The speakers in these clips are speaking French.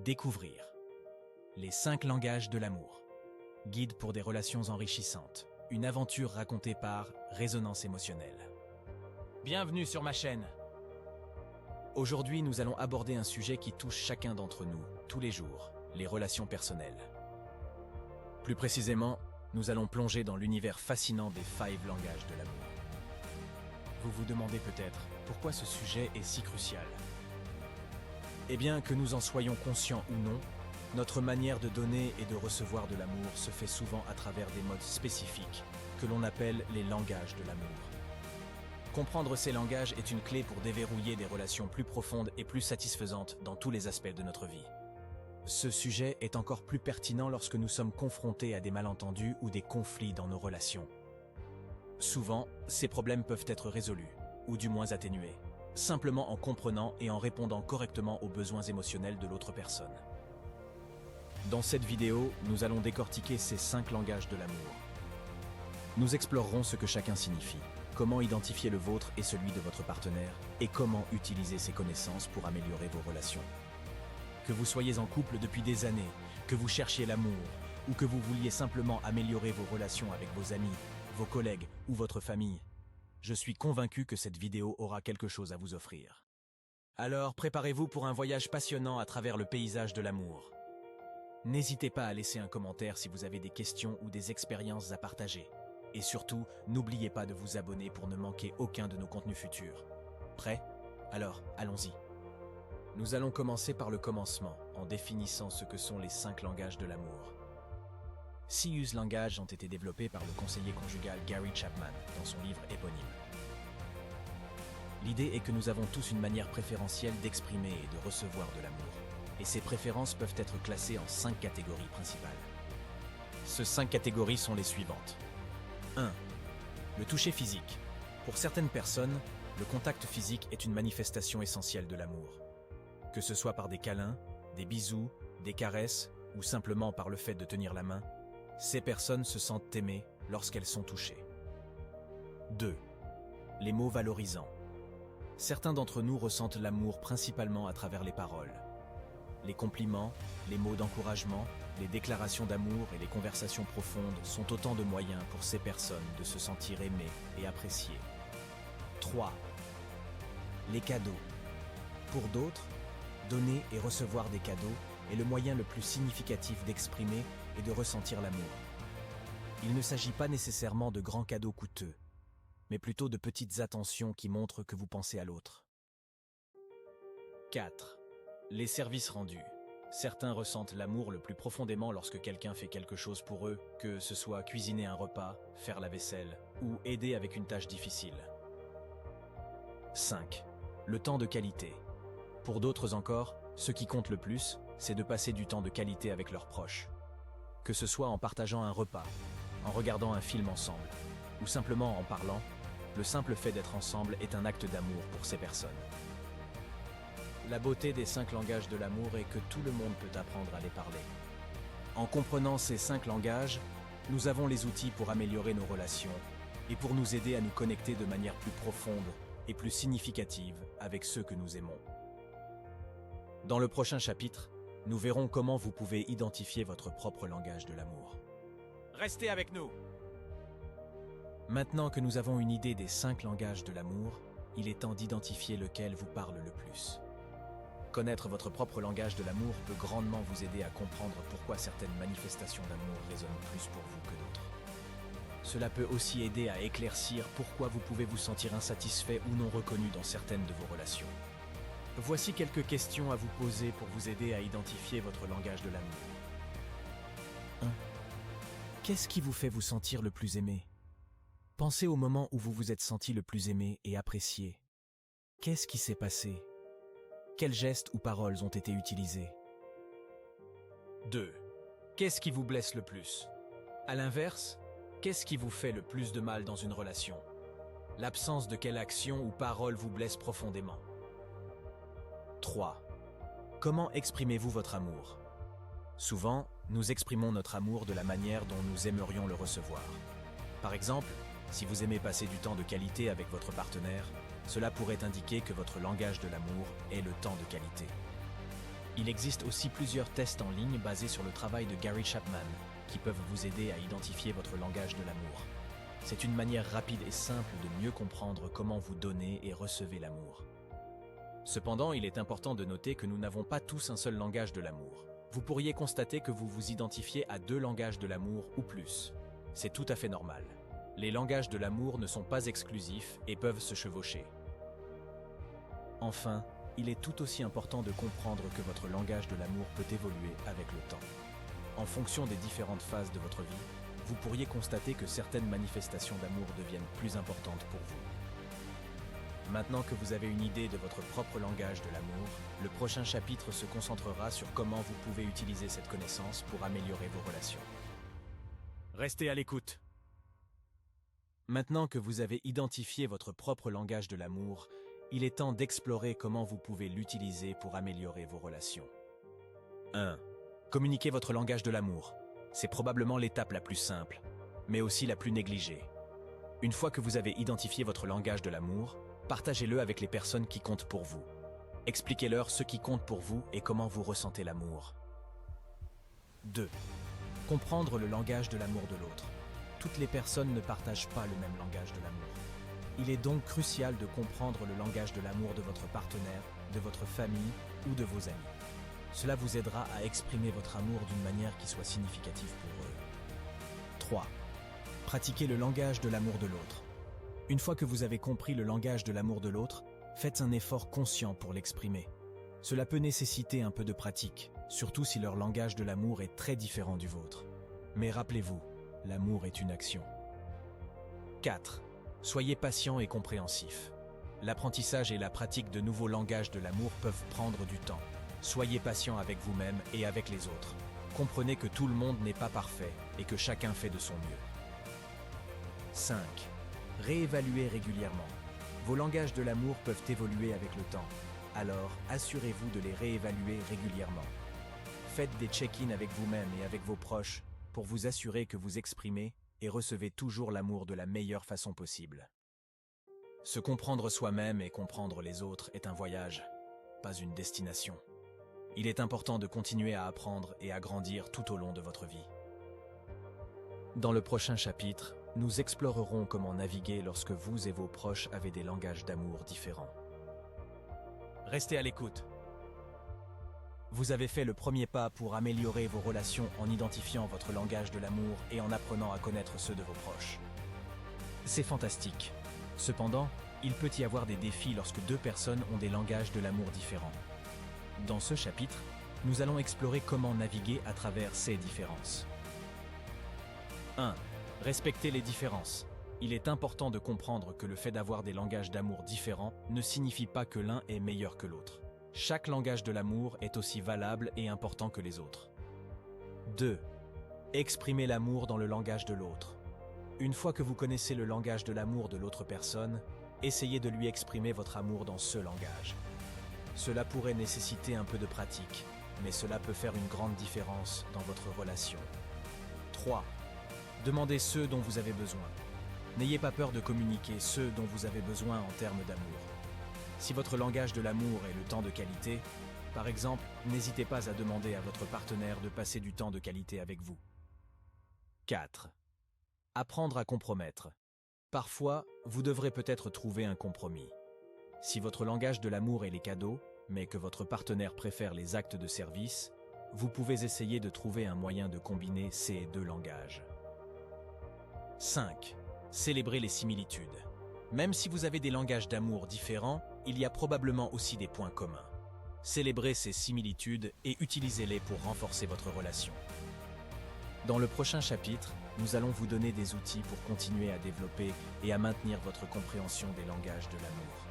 Découvrir les 5 langages de l'amour. Guide pour des relations enrichissantes. Une aventure racontée par Résonance émotionnelle. Bienvenue sur ma chaîne. Aujourd'hui, nous allons aborder un sujet qui touche chacun d'entre nous, tous les jours, les relations personnelles. Plus précisément, nous allons plonger dans l'univers fascinant des 5 langages de l'amour. Vous vous demandez peut-être pourquoi ce sujet est si crucial. Eh bien, que nous en soyons conscients ou non, notre manière de donner et de recevoir de l'amour se fait souvent à travers des modes spécifiques que l'on appelle les langages de l'amour. Comprendre ces langages est une clé pour déverrouiller des relations plus profondes et plus satisfaisantes dans tous les aspects de notre vie. Ce sujet est encore plus pertinent lorsque nous sommes confrontés à des malentendus ou des conflits dans nos relations. Souvent, ces problèmes peuvent être résolus, ou du moins atténués, simplement en comprenant et en répondant correctement aux besoins émotionnels de l'autre personne. Dans cette vidéo, nous allons décortiquer ces 5 langages de l'amour. Nous explorerons ce que chacun signifie, comment identifier le vôtre et celui de votre partenaire, et comment utiliser ces connaissances pour améliorer vos relations. Que vous soyez en couple depuis des années, que vous cherchiez l'amour, ou que vous vouliez simplement améliorer vos relations avec vos amis, vos collègues ou votre famille, je suis convaincu que cette vidéo aura quelque chose à vous offrir. Alors, préparez-vous pour un voyage passionnant à travers le paysage de l'amour. N'hésitez pas à laisser un commentaire si vous avez des questions ou des expériences à partager. Et surtout, n'oubliez pas de vous abonner pour ne manquer aucun de nos contenus futurs. Prêt? Alors, allons-y. Nous allons commencer par le commencement, en définissant ce que sont les 5 langages de l'amour. 6 langages ont été développés par le conseiller conjugal Gary Chapman dans son livre éponyme. L'idée est que nous avons tous une manière préférentielle d'exprimer et de recevoir de l'amour, et ces préférences peuvent être classées en 5 catégories principales. Ces 5 catégories sont les suivantes. 1. Le toucher physique. Pour certaines personnes, le contact physique est une manifestation essentielle de l'amour. Que ce soit par des câlins, des bisous, des caresses, ou simplement par le fait de tenir la main, ces personnes se sentent aimées lorsqu'elles sont touchées. 2. Les mots valorisants. Certains d'entre nous ressentent l'amour principalement à travers les paroles. Les compliments, les mots d'encouragement, les déclarations d'amour et les conversations profondes sont autant de moyens pour ces personnes de se sentir aimées et appréciées. 3. Les cadeaux. Pour d'autres, donner et recevoir des cadeaux est le moyen le plus significatif d'exprimer et de ressentir l'amour. Il ne s'agit pas nécessairement de grands cadeaux coûteux, mais plutôt de petites attentions qui montrent que vous pensez à l'autre. 4. Les services rendus. Certains ressentent l'amour le plus profondément lorsque quelqu'un fait quelque chose pour eux, que ce soit cuisiner un repas, faire la vaisselle ou aider avec une tâche difficile. 5. Le temps de qualité. Pour d'autres encore, ce qui compte le plus, c'est de passer du temps de qualité avec leurs proches. Que ce soit en partageant un repas, en regardant un film ensemble, ou simplement en parlant, le simple fait d'être ensemble est un acte d'amour pour ces personnes. La beauté des 5 langages de l'amour est que tout le monde peut apprendre à les parler. En comprenant ces 5 langages, nous avons les outils pour améliorer nos relations et pour nous aider à nous connecter de manière plus profonde et plus significative avec ceux que nous aimons. Dans le prochain chapitre, nous verrons comment vous pouvez identifier votre propre langage de l'amour. Restez avec nous! Maintenant que nous avons une idée des 5 langages de l'amour, il est temps d'identifier lequel vous parle le plus. Connaître votre propre langage de l'amour peut grandement vous aider à comprendre pourquoi certaines manifestations d'amour résonnent plus pour vous que d'autres. Cela peut aussi aider à éclaircir pourquoi vous pouvez vous sentir insatisfait ou non reconnu dans certaines de vos relations. Voici quelques questions à vous poser pour vous aider à identifier votre langage de l'amour. 1. Qu'est-ce qui vous fait vous sentir le plus aimé? Pensez au moment où vous vous êtes senti le plus aimé et apprécié. Qu'est-ce qui s'est passé? Quels gestes ou paroles ont été utilisés? 2. Qu'est-ce qui vous blesse le plus? À l'inverse, qu'est-ce qui vous fait le plus de mal dans une relation? L'absence de quelle action ou parole vous blesse profondément? 3. Comment exprimez-vous votre amour? Souvent, nous exprimons notre amour de la manière dont nous aimerions le recevoir. Par exemple, si vous aimez passer du temps de qualité avec votre partenaire, cela pourrait indiquer que votre langage de l'amour est le temps de qualité. Il existe aussi plusieurs tests en ligne basés sur le travail de Gary Chapman qui peuvent vous aider à identifier votre langage de l'amour. C'est une manière rapide et simple de mieux comprendre comment vous donnez et recevez l'amour. Cependant, il est important de noter que nous n'avons pas tous un seul langage de l'amour. Vous pourriez constater que vous vous identifiez à 2 langages de l'amour ou plus. C'est tout à fait normal. Les langages de l'amour ne sont pas exclusifs et peuvent se chevaucher. Enfin, il est tout aussi important de comprendre que votre langage de l'amour peut évoluer avec le temps. En fonction des différentes phases de votre vie, vous pourriez constater que certaines manifestations d'amour deviennent plus importantes pour vous. Maintenant que vous avez une idée de votre propre langage de l'amour, le prochain chapitre se concentrera sur comment vous pouvez utiliser cette connaissance pour améliorer vos relations. Restez à l'écoute. Maintenant que vous avez identifié votre propre langage de l'amour, il est temps d'explorer comment vous pouvez l'utiliser pour améliorer vos relations. 1. Communiquez votre langage de l'amour. C'est probablement l'étape la plus simple, mais aussi la plus négligée. Une fois que vous avez identifié votre langage de l'amour, partagez-le avec les personnes qui comptent pour vous. Expliquez-leur ce qui compte pour vous et comment vous ressentez l'amour. 2. Comprendre le langage de l'amour de l'autre. Toutes les personnes ne partagent pas le même langage de l'amour. Il est donc crucial de comprendre le langage de l'amour de votre partenaire, de votre famille ou de vos amis. Cela vous aidera à exprimer votre amour d'une manière qui soit significative pour eux. 3. Pratiquez le langage de l'amour de l'autre. Une fois que vous avez compris le langage de l'amour de l'autre, faites un effort conscient pour l'exprimer. Cela peut nécessiter un peu de pratique, surtout si leur langage de l'amour est très différent du vôtre. Mais rappelez-vous, l'amour est une action. 4. Soyez patient et compréhensif. L'apprentissage et la pratique de nouveaux langages de l'amour peuvent prendre du temps. Soyez patient avec vous-même et avec les autres. Comprenez que tout le monde n'est pas parfait et que chacun fait de son mieux. 5. Réévaluez régulièrement. Vos langages de l'amour peuvent évoluer avec le temps, alors assurez-vous de les réévaluer régulièrement. Faites des check-ins avec vous-même et avec vos proches pour vous assurer que vous exprimez et recevez toujours l'amour de la meilleure façon possible. Se comprendre soi-même et comprendre les autres est un voyage, pas une destination. Il est important de continuer à apprendre et à grandir tout au long de votre vie. Dans le prochain chapitre, nous explorerons comment naviguer lorsque vous et vos proches avez des langages d'amour différents. Restez à l'écoute. Vous avez fait le premier pas pour améliorer vos relations en identifiant votre langage de l'amour et en apprenant à connaître ceux de vos proches. C'est fantastique. Cependant, il peut y avoir des défis lorsque 2 personnes ont des langages de l'amour différents. Dans ce chapitre, nous allons explorer comment naviguer à travers ces différences. 1. Respectez les différences. Il est important de comprendre que le fait d'avoir des langages d'amour différents ne signifie pas que l'un est meilleur que l'autre. Chaque langage de l'amour est aussi valable et important que les autres. 2. Exprimez l'amour dans le langage de l'autre. Une fois que vous connaissez le langage de l'amour de l'autre personne, essayez de lui exprimer votre amour dans ce langage. Cela pourrait nécessiter un peu de pratique, mais cela peut faire une grande différence dans votre relation. 3. Demandez ce dont vous avez besoin. N'ayez pas peur de communiquer ce dont vous avez besoin en termes d'amour. Si votre langage de l'amour est le temps de qualité, par exemple, n'hésitez pas à demander à votre partenaire de passer du temps de qualité avec vous. 4. Apprendre à compromettre. Parfois, vous devrez peut-être trouver un compromis. Si votre langage de l'amour est les cadeaux, mais que votre partenaire préfère les actes de service, vous pouvez essayer de trouver un moyen de combiner ces 2 langages. 5. Célébrez les similitudes. Même si vous avez des langages d'amour différents, il y a probablement aussi des points communs. Célébrez ces similitudes et utilisez-les pour renforcer votre relation. Dans le prochain chapitre, nous allons vous donner des outils pour continuer à développer et à maintenir votre compréhension des langages de l'amour.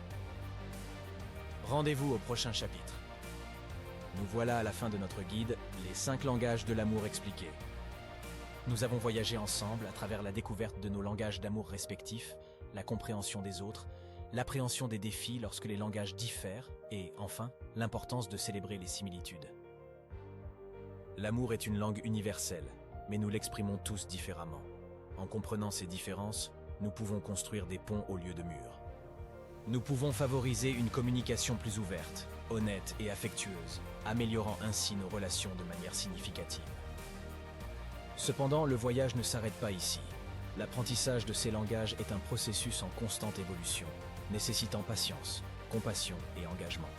Rendez-vous au prochain chapitre. Nous voilà à la fin de notre guide, les 5 langages de l'amour expliqués. Nous avons voyagé ensemble à travers la découverte de nos langages d'amour respectifs, la compréhension des autres, l'appréhension des défis lorsque les langages diffèrent et, enfin, l'importance de célébrer les similitudes. L'amour est une langue universelle, mais nous l'exprimons tous différemment. En comprenant ces différences, nous pouvons construire des ponts au lieu de murs. Nous pouvons favoriser une communication plus ouverte, honnête et affectueuse, améliorant ainsi nos relations de manière significative. Cependant, le voyage ne s'arrête pas ici. L'apprentissage de ces langages est un processus en constante évolution, nécessitant patience, compassion et engagement.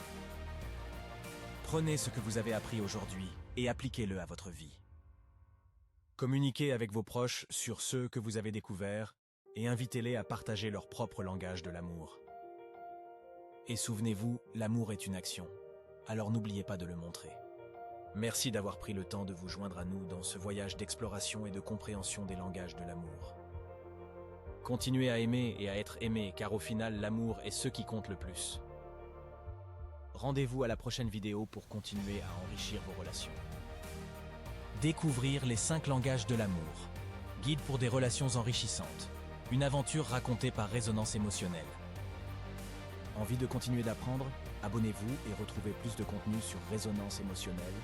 Prenez ce que vous avez appris aujourd'hui et appliquez-le à votre vie. Communiquez avec vos proches sur ce que vous avez découvert et invitez-les à partager leur propre langage de l'amour. Et souvenez-vous, l'amour est une action, alors n'oubliez pas de le montrer. Merci d'avoir pris le temps de vous joindre à nous dans ce voyage d'exploration et de compréhension des langages de l'amour. Continuez à aimer et à être aimé, car au final, l'amour est ce qui compte le plus. Rendez-vous à la prochaine vidéo pour continuer à enrichir vos relations. Découvrir les 5 langages de l'amour. Guide pour des relations enrichissantes. Une aventure racontée par résonance émotionnelle. Envie de continuer d'apprendre? Abonnez-vous et retrouvez plus de contenu sur Résonance émotionnelle